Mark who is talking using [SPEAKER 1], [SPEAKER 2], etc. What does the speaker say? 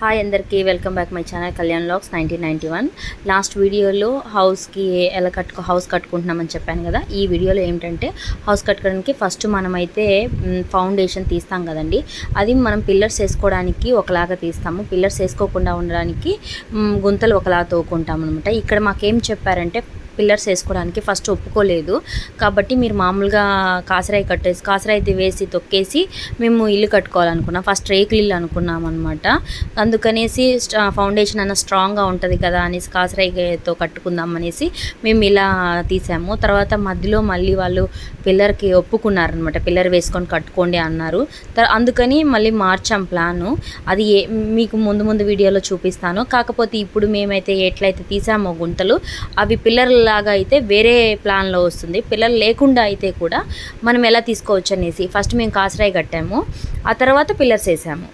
[SPEAKER 1] Hi అందరికీ welcome back my channel Kalyan vlogs 1991. Last వీడియోలో హౌస్కి ఎలా హౌస్ కట్టుకుంటున్నామని చెప్పాను కదా. ఈ వీడియోలో ఏంటంటే హౌస్ కట్టుకోవడానికి ఫస్ట్ మనమైతే ఫౌండేషన్ తీస్తాం కదండి. అది మనం పిల్లర్స్ వేసుకోవడానికి ఒకలాగా తీస్తాము, పిల్లర్స్ వేసుకోకుండా ఉండడానికి గుంతలు ఒకలాగా తోకుంటాం అనమాట. ఇక్కడ మాకేం చెప్పారంటే పిల్లర్స్ వేసుకోవడానికి ఫస్ట్ ఒప్పుకోలేదు కాబట్టి మీరు మామూలుగా కాసరాయి వేసి తొక్కేసి మేము ఇల్లు కట్టుకోవాలనుకున్నాం. ఫస్ట్ రేకులు ఇల్లు అనుకున్నాం అనమాట. అందుకనేసి ఫౌండేషన్ అన్న స్ట్రాంగ్గా ఉంటుంది కదా అనేసి కాసరాయితో కట్టుకుందాం అనేసి మేము ఇలా తీసాము. తర్వాత మధ్యలో మళ్ళీ వాళ్ళు పిల్లర్కి ఒప్పుకున్నారనమాట, పిల్లర్ వేసుకొని కట్టుకోండి అన్నారు. అందుకని మళ్ళీ మార్చాం ప్లాను. అది మీకు ముందు వీడియోలో చూపిస్తాను. కాకపోతే ఇప్పుడు మేమైతే ఎట్లయితే తీసామో గుంతలు అవి పిల్లర్ లాగా అయితే వేరే ప్లాన్లో వస్తుంది. పిల్లలు లేకుండా అయితే కూడా మనం ఎలా తీసుకోవచ్చు అనేసి ఫస్ట్ మేము కాసరాయి కట్టాము, ఆ తర్వాత పిల్లర్స్ వేసాము.